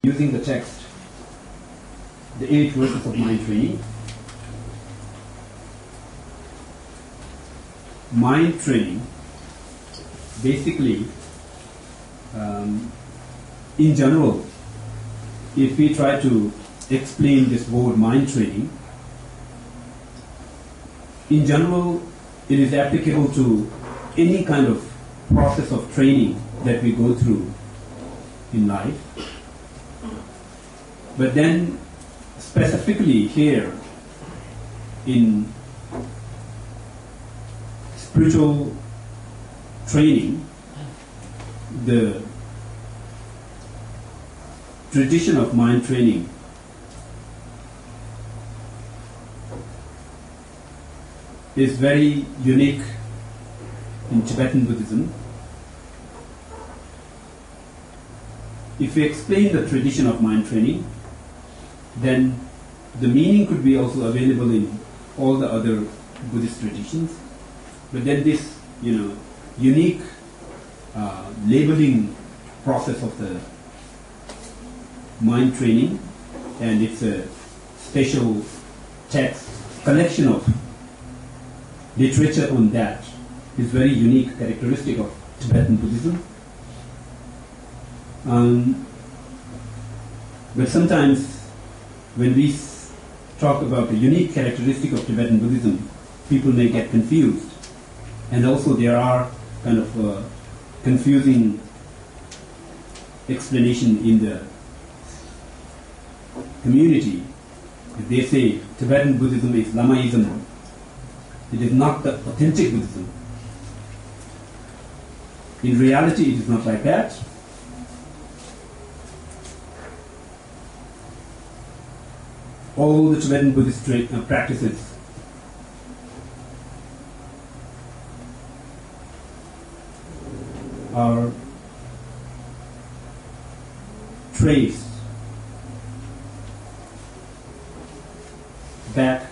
using the text, the 8 verses of mind training. Mind training, basically, in general, if we try to explain this word mind training, in general, it is applicable to any kind of process of training that we go through in life. But then, specifically here in spiritual training, the tradition of mind training is very unique in Tibetan Buddhism. If we explain the tradition of mind training, then the meaning could be also available in all the other Buddhist traditions. But then this, unique labeling process of the mind training, and it's a special text, collection of literature on that, is very unique characteristic of Tibetan Buddhism. But sometimes when we talk about the unique characteristic of Tibetan Buddhism, people may get confused. And also there are kind of confusing explanation in the community. If they say Tibetan Buddhism is Lamaism, it is not the authentic Buddhism. In reality, it is not like that. All the Tibetan Buddhist practices are traced back,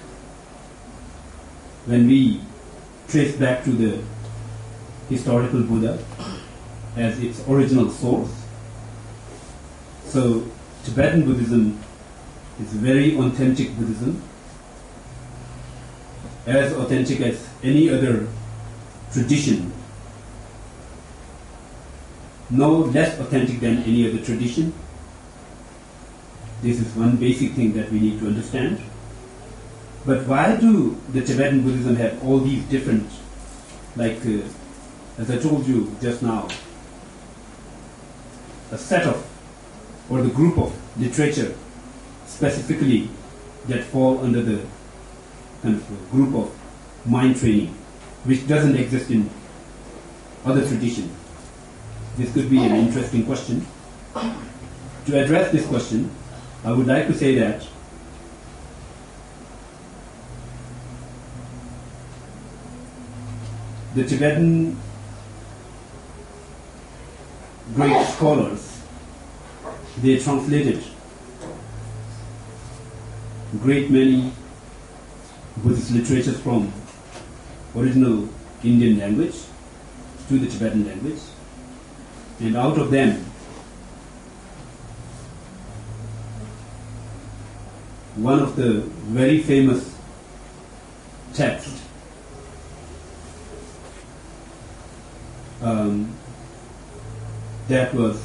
when we trace back to the historical Buddha as its original source. So Tibetan Buddhism is very authentic Buddhism, as authentic as any other tradition, no less authentic than any other tradition. This is one basic thing that we need to understand. But why do the Tibetan Buddhism have all these different, as I told you just now, a set of, or the group of literature specifically that fall under the kind of group of mind training, which doesn't exist in other traditions? This could be an interesting question. To address this question, I would like to say that the Tibetan great scholars, they translated great many Buddhist literatures from original Indian language to the Tibetan language, and out of them, one of the very famous texts that was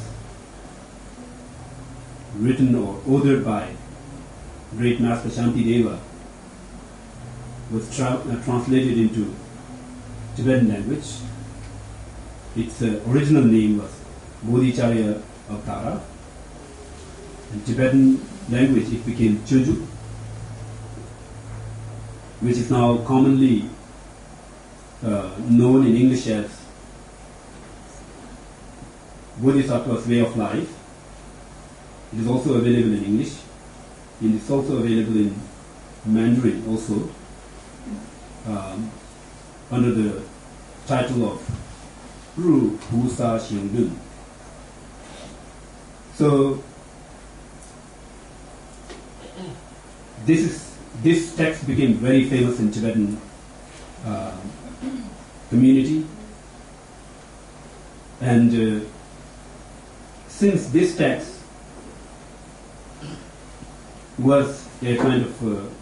written or authored by great Master Shantideva was translated into Tibetan language. Its original name was Bodhicharya Avtara. In Tibetan language it became Choju, which is now commonly known in English as Bodhisattva's Way of Life. It is also available in English, and it's also available in Mandarin also, under the title of Ru Hu Sa Xiang Dun. So this text became very famous in Tibetan community, and since this text was a kind of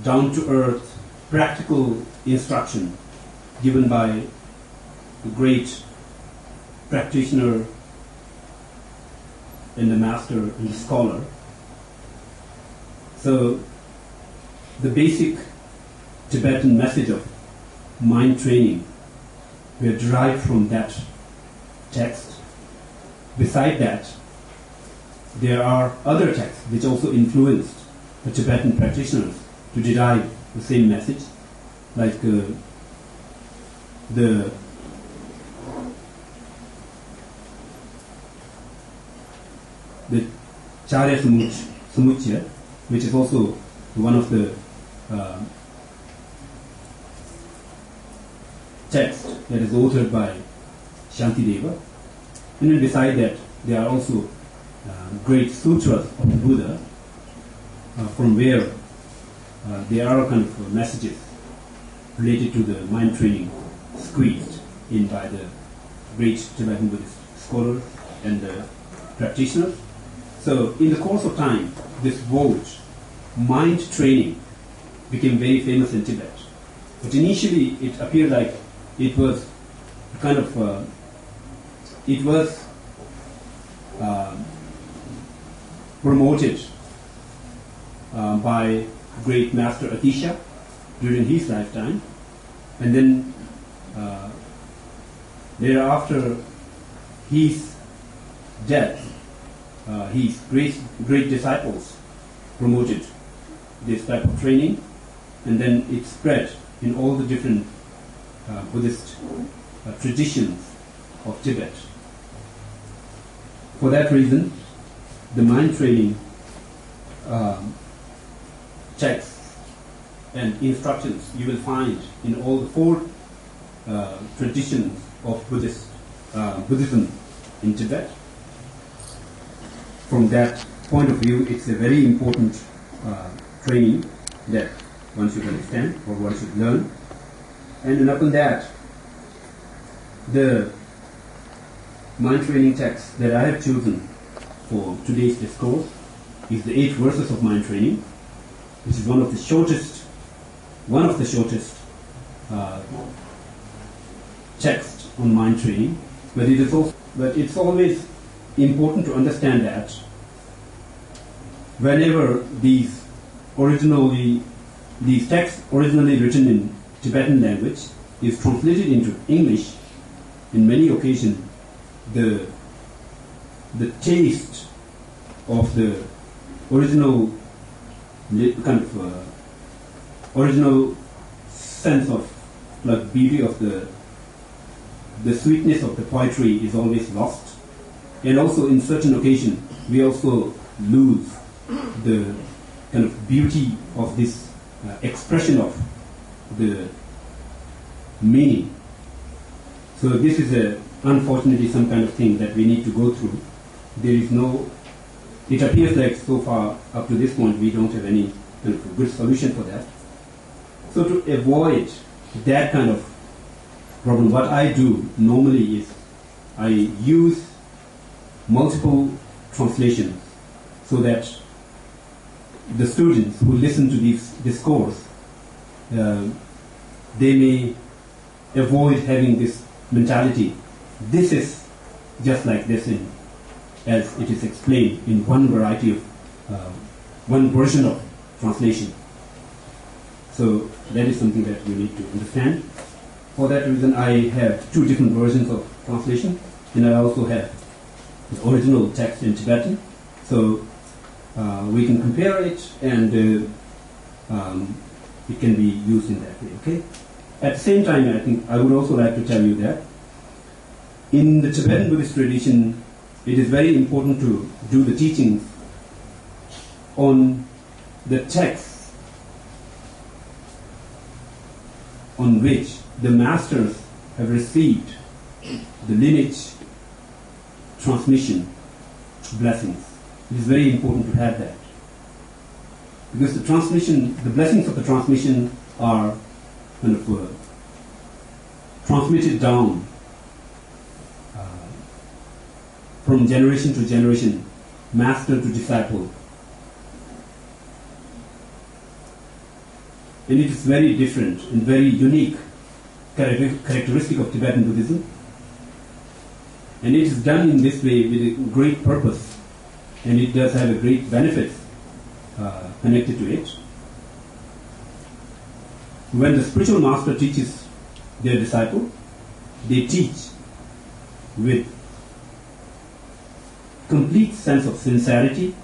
down-to-earth, practical instruction given by a great practitioner and the master and the scholar. So the basic Tibetan message of mind training were derived from that text. Beside that, there are other texts which also influenced the Tibetan practitioners to derive the same message, like the Charya Samuchya, which is also one of the texts that is authored by Shantideva. And then beside that, there are also great sutras of the Buddha, from where there are kind of messages related to the mind training squeezed in by the great Tibetan Buddhist scholars and practitioners. So in the course of time, this word, mind training, became very famous in Tibet. But initially it appeared like it was kind of, promoted by great master Atisha during his lifetime, and then thereafter his death, his great disciples promoted this type of training, and then it spread in all the different Buddhist traditions of Tibet. For that reason, the mind training texts and instructions you will find in all the four traditions of Buddhism in Tibet. From that point of view, it's a very important training that one should understand or one should learn. And upon that, the mind training text that I have chosen for today's discourse is the 8 verses of mind training, which is one of the shortest texts on mind training. But it's always important to understand that whenever these texts originally written in Tibetan language is translated into English, in many occasions the taste of the original original sense of like beauty of the sweetness of the poetry is always lost, and also in certain occasions we also lose the kind of beauty of this expression of the meaning. So this is unfortunately some kind of thing that we need to go through. It appears like so far up to this point we don't have any kind of good solution for that. So to avoid that kind of problem, what I do normally is I use multiple translations so that the students who listen to this course, they may avoid having this mentality. This is just like this, as it is explained in one variety of, one version of translation. So that is something that you need to understand. For that reason, I have 2 different versions of translation, and I also have the original text in Tibetan. So we can compare it, and it can be used in that way. Okay. At the same time, I think I would also like to tell you that in the Tibetan Buddhist tradition, it is very important to do the teachings on the texts on which the masters have received the lineage transmission blessings. It is very important to have that, because the blessings of the transmission are kind of transmitted down from generation to generation master to disciple. And it is very different and very unique characteristic of Tibetan Buddhism. And it is done in this way with a great purpose, and it does have a great benefit connected to it. When the spiritual master teaches their disciple, they teach with complete sense of sincerity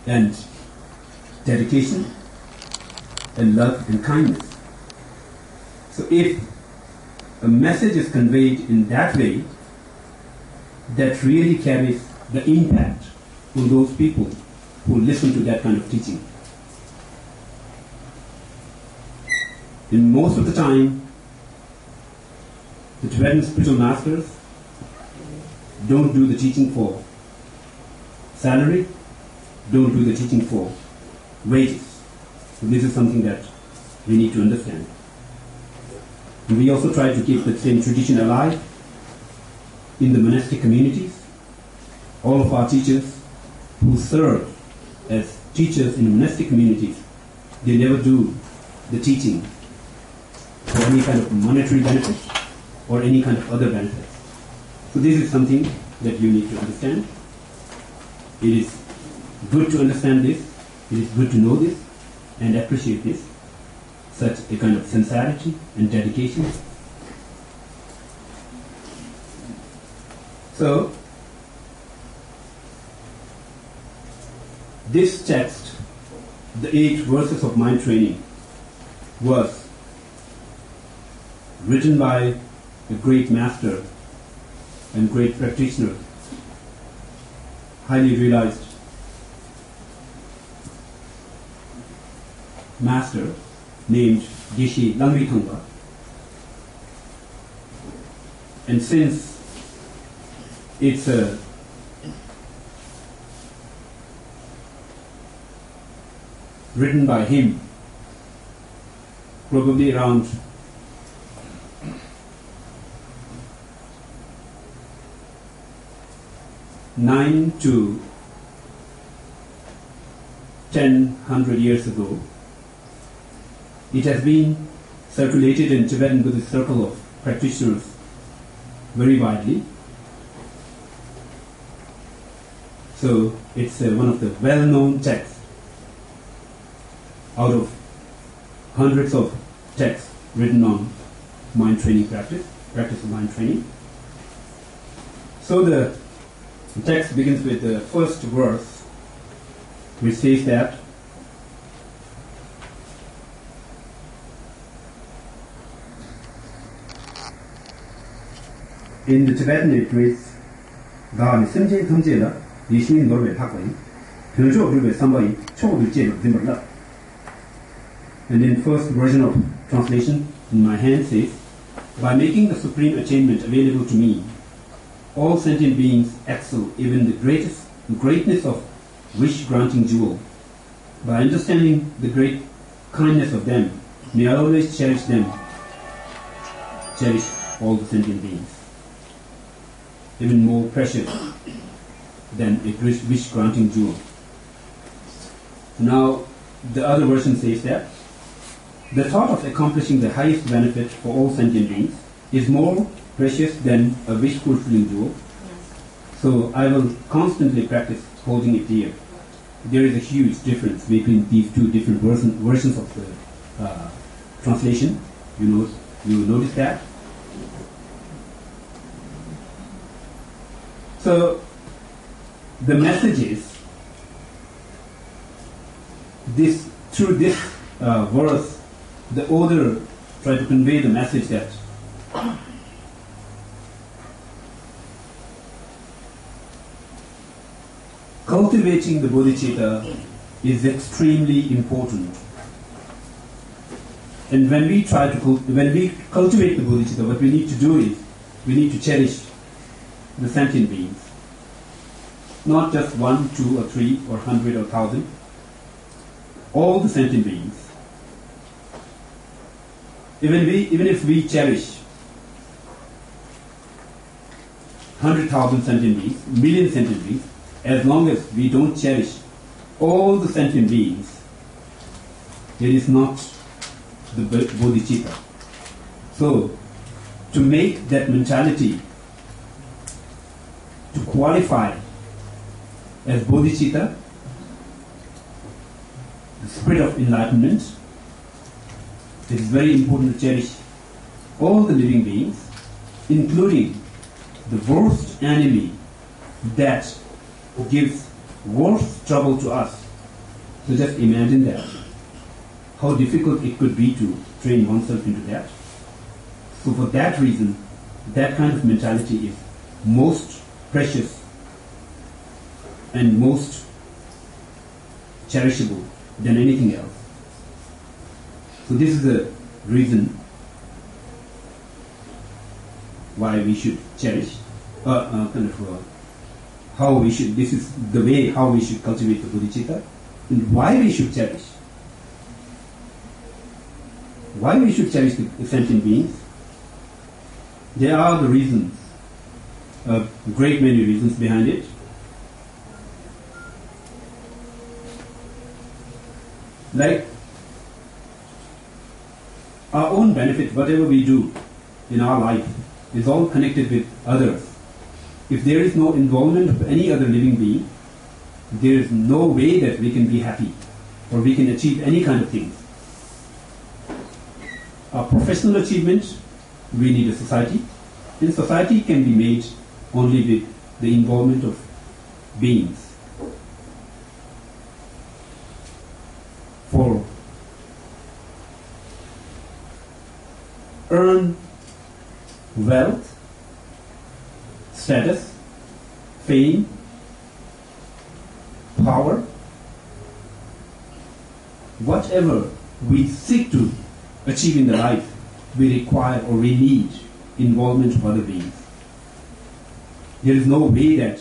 and dedication and love and kindness. So if a message is conveyed in that way, that really carries the impact on those people who listen to that kind of teaching. And most of the time, the Tibetan spiritual masters don't do the teaching for salary, don't do the teaching for wages. So this is something that we need to understand. And we also try to keep the same tradition alive in the monastic communities. All of our teachers who serve as teachers in monastic communities, they never do the teaching for any kind of monetary benefit or any kind of other benefits. So this is something that you need to understand. It is good to understand this, it is good to know this and appreciate this, such a kind of sincerity and dedication. So, this text, the 8 verses of mind training, was written by a great master and great practitioner, highly realized master named Geshe Langri Thangpa. And since it's written by him, probably around 9 to 1000 years ago, it has been circulated in Tibetan Buddhist circle of practitioners very widely. So it's one of the well-known texts out of hundreds of texts written on mind training practice of mind training. So the text begins with the first verse, which says that in the Tibetan it reads, Dharma simje thamje la yishin dorwe thakwe phunjo rube sambai chodu je dimbarla. And in first version of translation in my hand says, by making the supreme attainment available to me, all sentient beings excel even the greatness of wish-granting jewel. By understanding the great kindness of them, may I always cherish all the sentient beings, even more precious than a wish-granting jewel. Now, the other version says that the thought of accomplishing the highest benefit for all sentient beings is more precious than a wish-fulfilling jewel. So I will constantly practice holding it dear. There is a huge difference between these two different versions of the translation. You notice that. So the message is this: through this verse, the author tried to convey the message that cultivating the bodhicitta is extremely important. And when we cultivate the bodhicitta, what we need to do is we need to cherish the sentient beings, not just 1, 2, or 3, or 100, or 1,000. All the sentient beings. Even if we cherish 100,000 sentient beings, million sentient beings, as long as we don't cherish all the sentient beings, it is not the bodhicitta. So, to make that mentality to qualify as bodhicitta, the spirit of enlightenment, it is very important to cherish all the living beings, including the worst enemy that gives worst trouble to us. So just imagine that, how difficult it could be to train oneself into that. So for that reason, that kind of mentality is most precious and most cherishable than anything else. So this is the reason why we should cherish, how we should, this is the way how we should cultivate the bodhicitta, and why we should cherish. Why we should cherish the sentient beings? There are the reasons, a great many reasons behind it. Like our own benefit, whatever we do in our life is all connected with others. If there is no involvement of any other living being, there is no way that we can be happy or we can achieve any kind of things. Our professional achievement, we need a society, and society can be made only with the involvement of beings. For earn wealth, status, fame, power, whatever we seek to achieve in the life, we require or we need involvement of other beings. There is no way that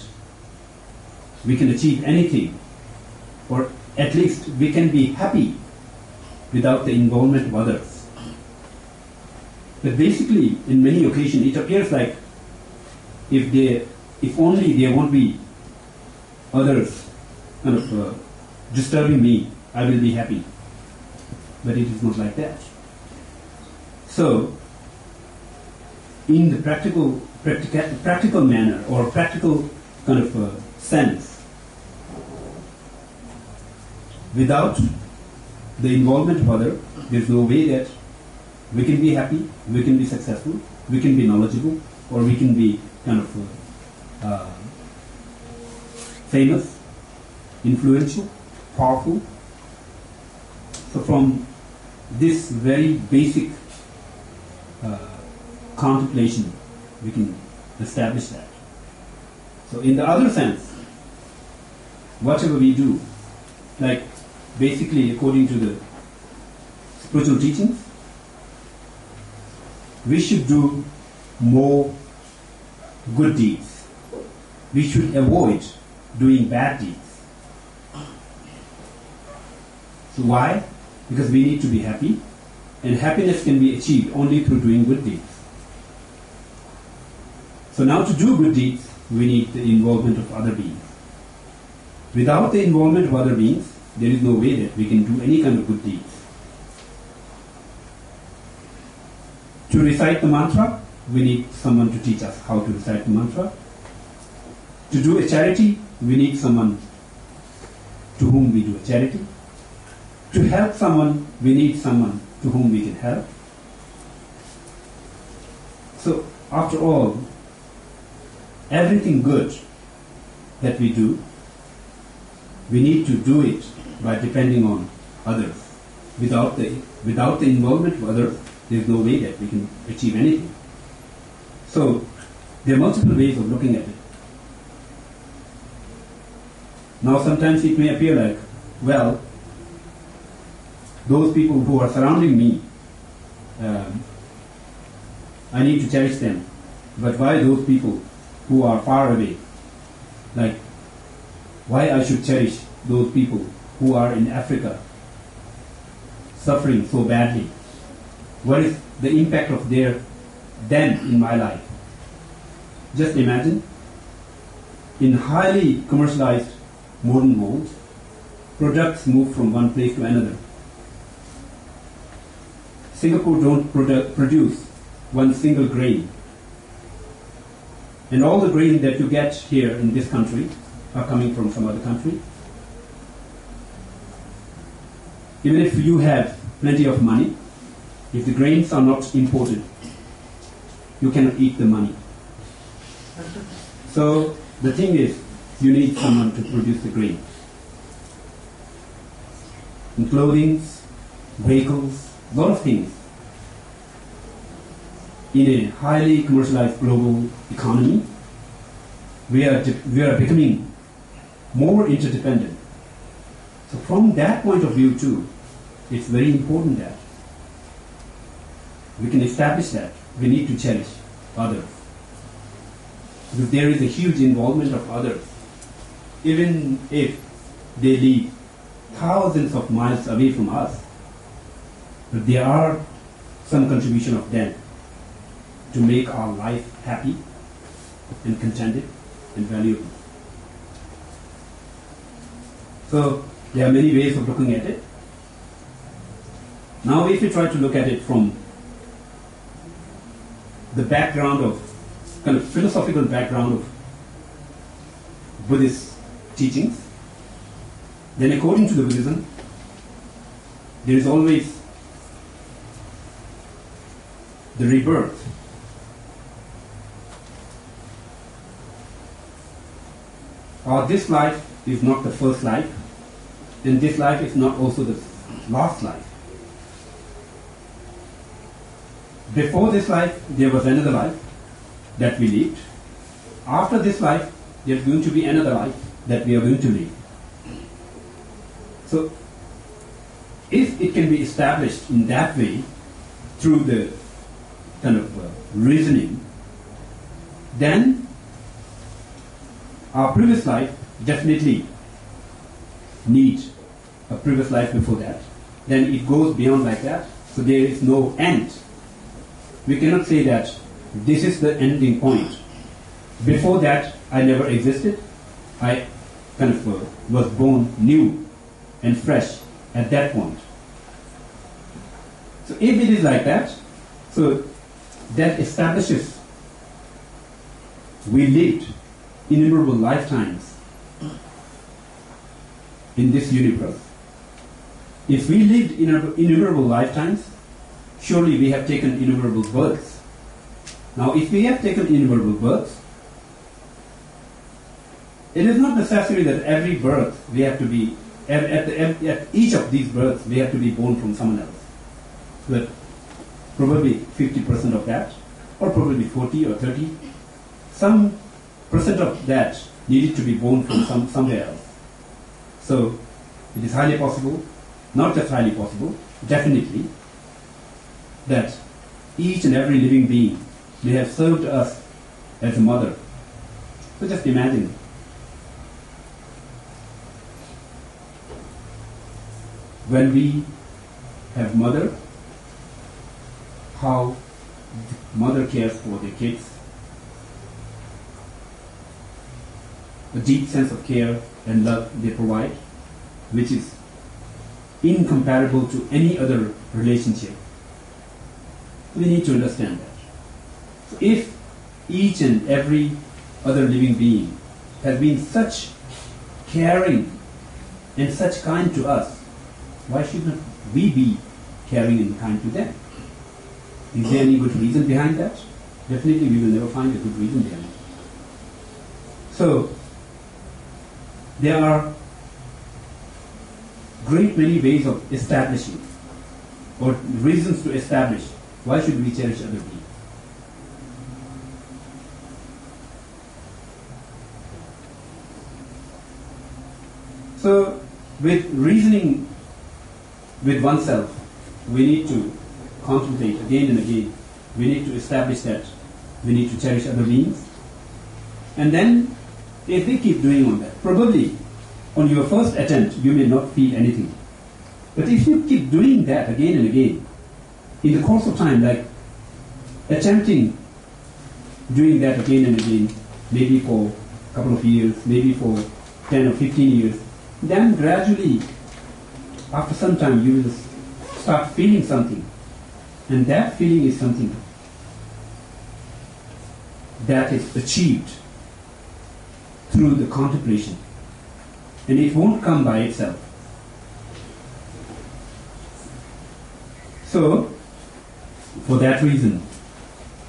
we can achieve anything, or at least we can be happy without the involvement of others. But basically, in many occasions, it appears like if only there won't be others kind of disturbing me, I will be happy. But it is not like that. So, in the practical manner or practical kind of sense, without the involvement of others, there is no way that we can be happy, we can be successful, we can be knowledgeable, or we can be kind of famous, influential, powerful. So from this very basic contemplation, we can establish that. So in the other sense, whatever we do, like basically according to the spiritual teachings, we should do more good deeds. We should avoid doing bad deeds. So why? Because we need to be happy, and happiness can be achieved only through doing good deeds. So now to do good deeds, we need the involvement of other beings. Without the involvement of other beings, there is no way that we can do any kind of good deeds. To recite the mantra, we need someone to teach us how to recite the mantra. To do a charity, we need someone to whom we do a charity. To help someone, we need someone to whom we can help. So, after all, everything good that we do, we need to do it by depending on others. Without the involvement of others, there is no way that we can achieve anything. So, there are multiple ways of looking at it. Now, sometimes it may appear like, well, those people who are surrounding me, I need to cherish them. But why those people who are far away? Like, why I should cherish those people who are in Africa, suffering so badly? What is the impact of them in my life? Just imagine in highly commercialized modern world, products move from one place to another. Singapore don't produce one single grain. And all the grain that you get here in this country are coming from some other country. Even if you have plenty of money, if the grains are not imported, you cannot eat the money. So the thing is, you need someone to produce the grain. In clothing, vehicles, a lot of things. In a highly commercialized global economy, we are becoming more interdependent. So from that point of view too, it's very important that we can establish that we need to cherish others. Because there is a huge involvement of others. Even if they live thousands of miles away from us, but there are some contribution of them to make our life happy and contented and valuable. So there are many ways of looking at it. Now if you try to look at it from the background of, kind of philosophical background of Buddhist teachings, then according to the Buddhism, there is always the rebirth. This life is not the first life, and this life is not also the last life. Before this life, there was another life that we lived. After this life, there's going to be another life that we are going to live. So, if it can be established in that way, through the kind of reasoning, then our previous life definitely needs a previous life before that. Then it goes beyond like that, so there is no end. We cannot say that this is the ending point. Before that, I never existed. I kind of was born new and fresh at that point. So if it is like that, so that establishes we lived innumerable lifetimes in this universe. If we lived innumerable lifetimes, surely we have taken innumerable births. Now, if we have taken innumerable births, it is not necessary that every birth we have to be, at each of these births we have to be born from someone else. But probably 50% of that, or probably 40 or 30, some percent of that needed to be born from somewhere else. So, it is highly possible, not just highly possible, definitely, that each and every living being may have served us as a mother. So just imagine. When we have mother, how the mother cares for the kids, a deep sense of care and love they provide, which is incomparable to any other relationship. We need to understand that. So if each and every other living being has been such caring and such kind to us, why shouldn't we be caring and kind to them? Is there any good reason behind that? Definitely we will never find a good reason behind it. So, there are great many ways of establishing, or reasons to establish, why should we cherish other beings? So, with reasoning with oneself, we need to contemplate again and again. We need to establish that we need to cherish other beings. And then, if we keep doing on that, probably on your first attempt you may not feel anything. But if you keep doing that again and again, in the course of time, like attempting doing that again and again, maybe for a couple of years, maybe for 10 or 15 years, then gradually, after some time, you will start feeling something. And that feeling is something that is achieved through the contemplation. And it won't come by itself. So, for that reason,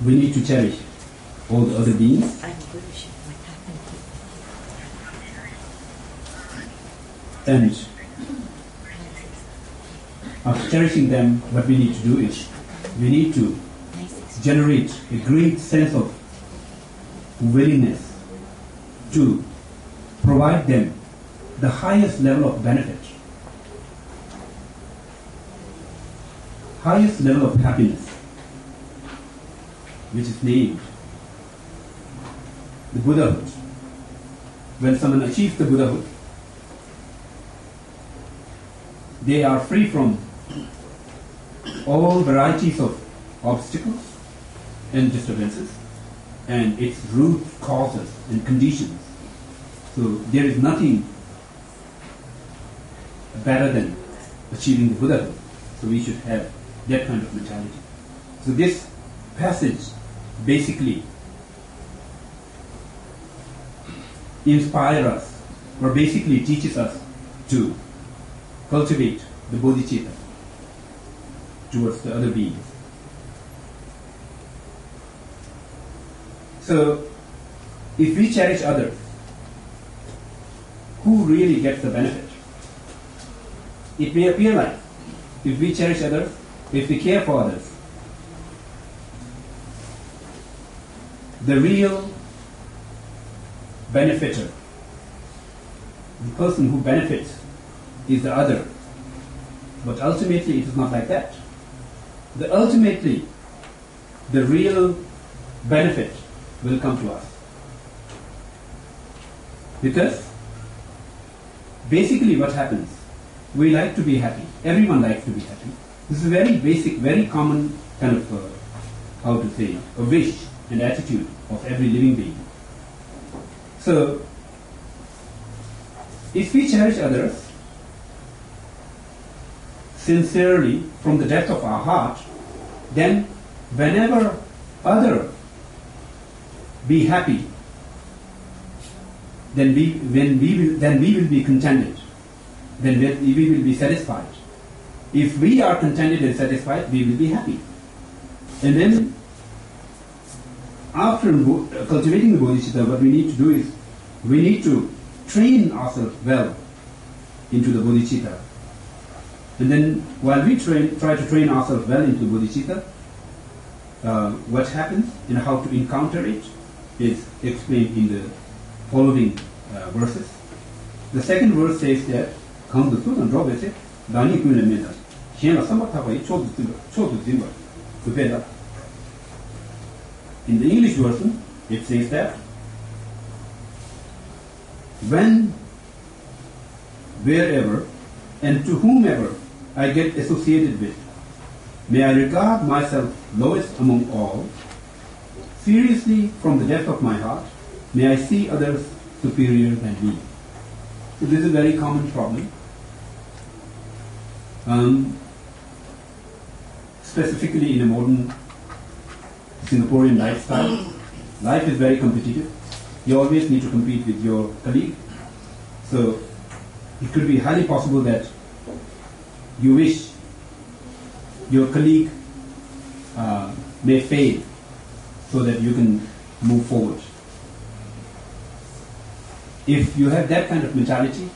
we need to cherish all the other beings. And after cherishing them, what we need to do is, we need to generate a great sense of willingness to provide them the highest level of benefit, highest level of happiness, which is named the Buddhahood. When someone achieves the Buddhahood, they are free from all varieties of obstacles and disturbances and its root causes and conditions. So there is nothing better than achieving the Buddhahood. So we should have that kind of mentality. So this passage basically inspires us, or basically teaches us to cultivate the bodhicitta towards the other beings. So, if we cherish others, who really gets the benefit? It may appear like, if we cherish others, if we care for others, the real benefiter, the person who benefits, is the other. But ultimately it is not like that. Ultimately, the real benefit will come to us. Because basically what happens, we like to be happy. Everyone likes to be happy. This is a very basic, very common kind of, a wish and attitude of every living being. So, if we cherish others sincerely from the depth of our heart, then whenever other be happy, then we will be contented. Then we will be satisfied. If we are contented and satisfied, we will be happy. And then, after cultivating the bodhicitta, what we need to do is, we need to train ourselves well into the bodhicitta. And then, while we try to train ourselves well into the bodhicitta, what happens and how to encounter it is explained in the following verses. The second verse says that, in the English version, it says that, when, wherever, and to whomever I get associated with, may I regard myself lowest among all. Seriously, from the depth of my heart, may I see others superior than me. So this is a very common problem. Specifically in a modern Singaporean lifestyle, life is very competitive. You always need to compete with your colleague. So it could be highly possible that you wish your colleague may fail so that you can move forward. If you have that kind of mentality,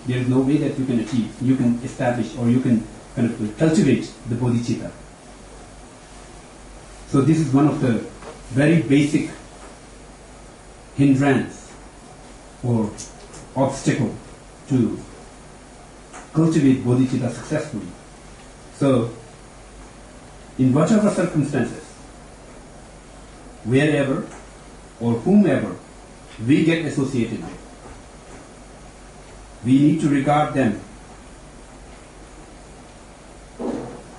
there is no way that you can achieve, you can establish, or you can kind of cultivate the bodhicitta. So this is one of the very basic hindrance or obstacle to cultivate bodhicitta successfully. So, in whatever circumstances, wherever or whomever we get associated with, we need to regard them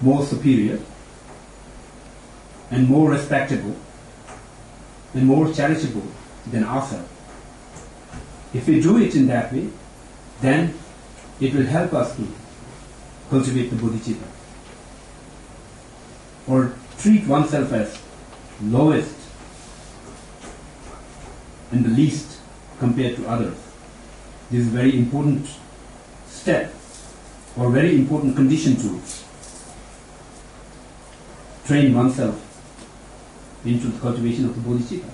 more superior and more respectable and more charitable than ourselves. If we do it in that way, then it will help us to cultivate the bodhicitta, or treat oneself as lowest and the least compared to others. This is a very important step or very important condition to train oneself into the cultivation of the bodhicitta.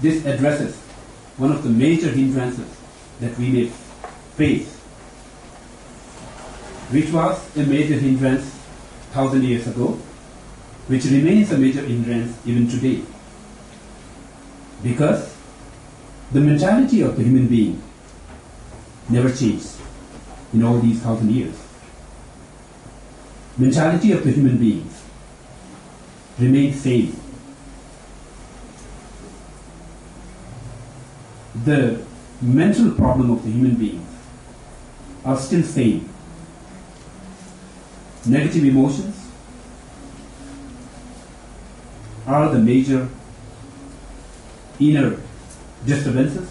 This addresses one of the major hindrances that we may face, which was a major hindrance 1,000 years ago, which remains a major hindrance even today. Because the mentality of the human being never changed in all these 1,000 years. Mentality of the human beings remains same. The mental problem of the human beings are still same. Negative emotions are the major inner disturbances.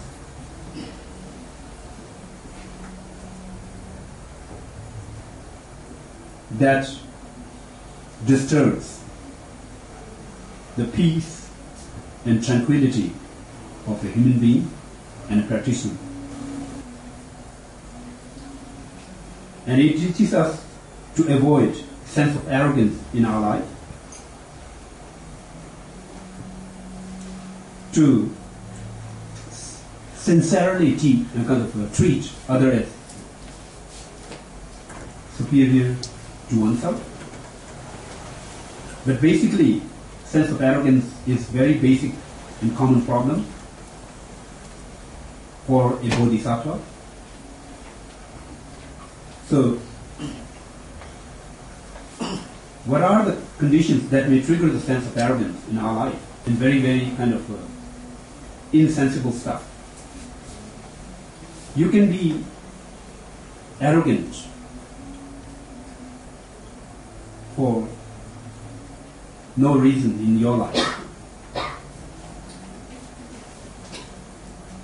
That disturbs the peace and tranquility of a human being and a practitioner. And it teaches us to avoid sense of arrogance in our life, to sincerely treat others as superior to oneself. But basically, sense of arrogance is very basic and common problem for a bodhisattva. So, what are the conditions that may trigger the sense of arrogance in our life? And very, very insensible stuff. You can be arrogant for no reason in your life.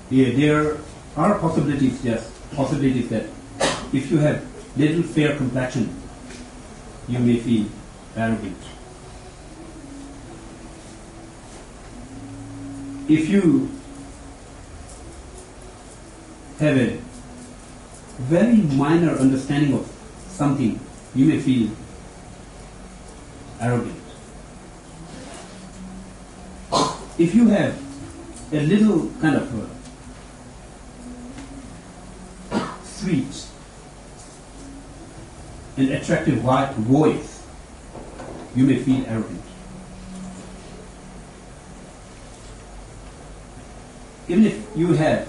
Yeah, there are possibilities that if you have little fair complexion, you may feel arrogant. If you have a very minor understanding of something, you may feel arrogant. If you have a little sweet and attractive voice, you may feel arrogant. Even if you have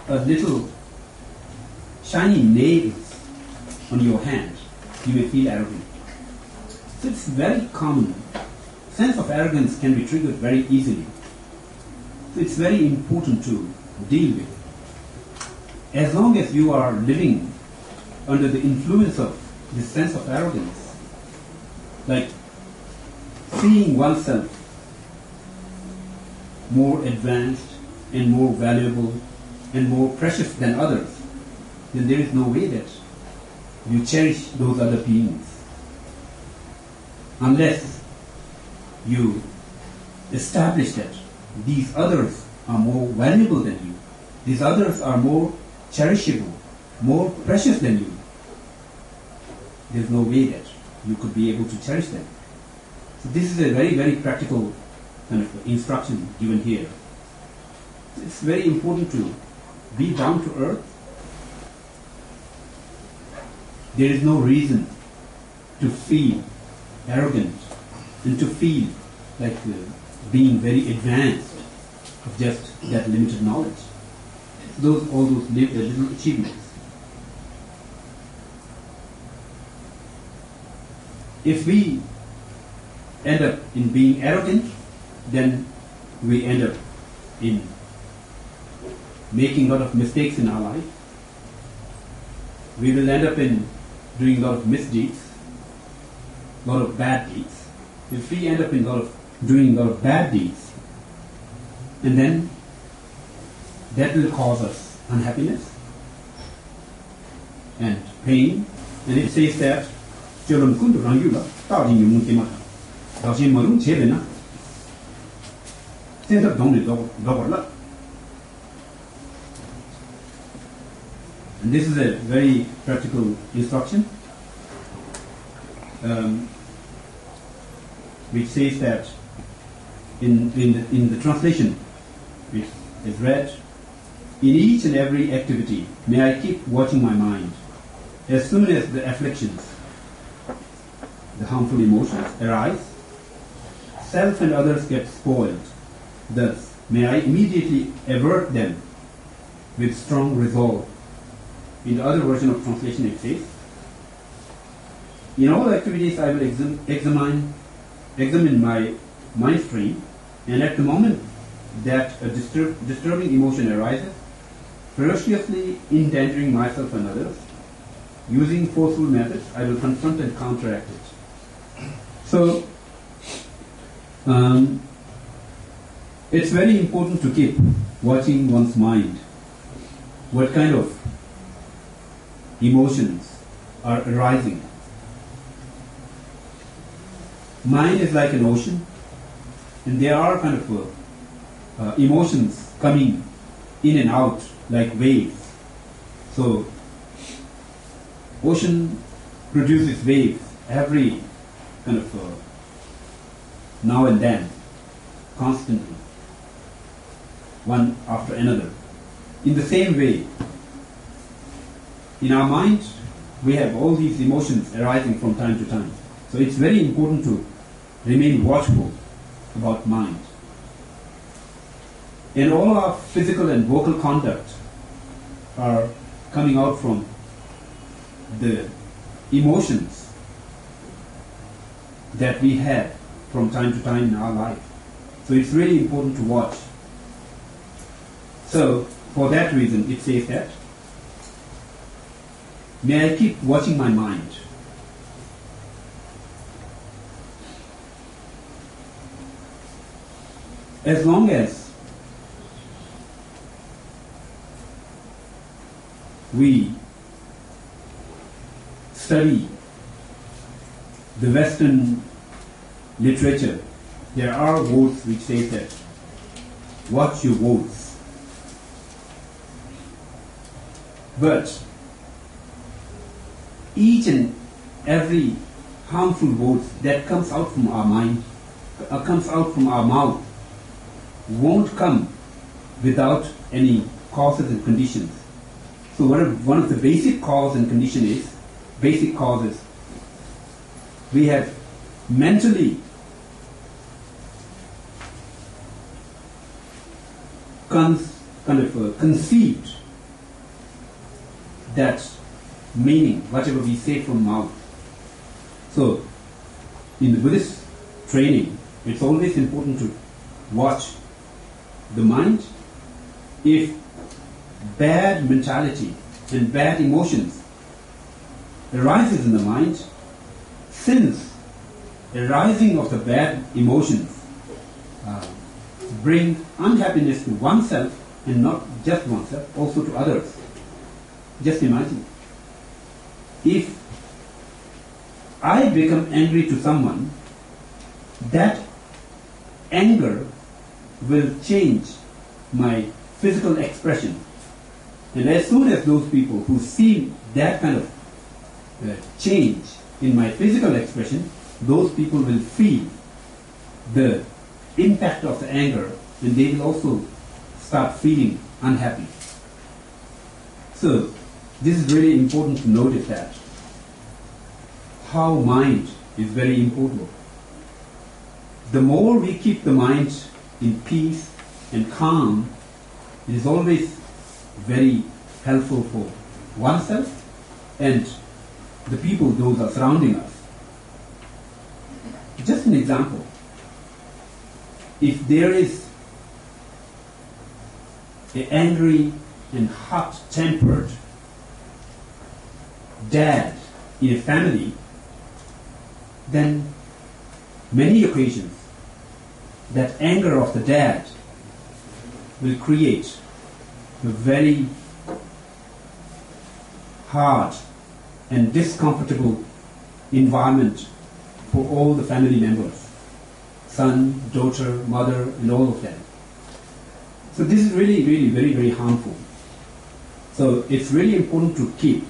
a little shiny nails on your hand, you may feel arrogant. So it's very common. Sense of arrogance can be triggered very easily. So it's very important to deal with. As long as you are living under the influence of this sense of arrogance, like seeing oneself more advanced and more valuable and more precious than others, then there is no way that you cherish those other beings. Unless you establish that these others are more valuable than you, these others are more cherishable, more precious than you, there's no way that you could be able to cherish them. So this is a very, very practical instruction given here. It's very important to be down to earth. There is no reason to feel arrogant and to feel like being very advanced of just that limited knowledge. All those little achievements. If we end up in being arrogant, then we end up in making a lot of mistakes in our life. We will end up in doing a lot of misdeeds, a lot of bad deeds. If we end up in doing a lot of bad deeds, and then that will cause us unhappiness and pain. And it says that Jolon Kundu Rangula, Tadi Muntimata, Dashi Marun Chevena, Send up Donny Doverla. And this is a very practical instruction, which says that in the translation, which is read, in each and every activity, may I keep watching my mind. As soon as the afflictions, the harmful emotions arise, self and others get spoiled. Thus, may I immediately avert them with strong resolve. In the other version of translation it says, in all activities I will examine my mind stream, and at the moment that a disturbing emotion arises, ferociously endangering myself and others, using forceful methods, I will confront and counteract it. So, it's very important to keep watching one's mind. What kind of emotions are arising? Mind is like an ocean, and there are kind of emotions coming in and out like waves. So, ocean produces waves every kind of now and then, constantly, one after another. In the same way, in our mind, we have all these emotions arising from time to time. So it's very important to remain watchful about mind. And all our physical and vocal conduct are coming out from the emotions that we have from time to time in our life. So it's really important to watch. So for that reason it says that, may I keep watching my mind. As long as we study the Western literature, there are words which say that, watch your words. But each and every harmful word that comes out from our mind, comes out from our mouth, won't come without any causes and conditions. So one of the basic cause and condition is, basic causes, we have mentally conceived that meaning, whatever we say from mouth. So in the Buddhist training, it's always important to watch the mind. If bad mentality and bad emotions arises in the mind, since arising of the bad emotions bring unhappiness to oneself, and not just oneself, also to others. Just imagine, if I become angry to someone, that anger will change my physical expression. And as soon as those people who see that kind of change in my physical expression, those people will feel the impact of the anger, and they will also start feeling unhappy. So this is really important to notice that how mind is very important. The more we keep the mind in peace and calm, it is always very helpful for oneself and the people, those are surrounding us. Just an example. If there is an angry and hot-tempered dad in a family, then many occasions that anger of the dad will create a very hard and discomfortable environment for all the family members, son, daughter, mother, and all of them. So this is really, really very, very harmful. So it's really important to keep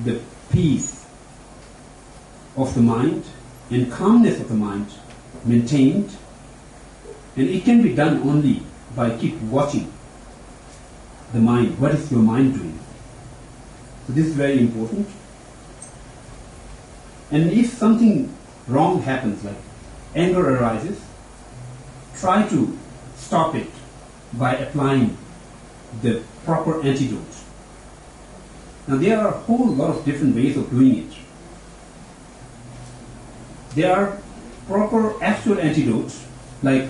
the peace of the mind and calmness of the mind maintained, and it can be done only by keep watching the mind. What is your mind doing? So this is very important. And if something wrong happens, like anger arises, try to stop it by applying the proper antidote. Now there are a whole lot of different ways of doing it. There are proper actual antidotes, like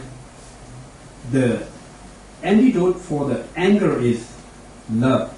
the antidote for the anger is love.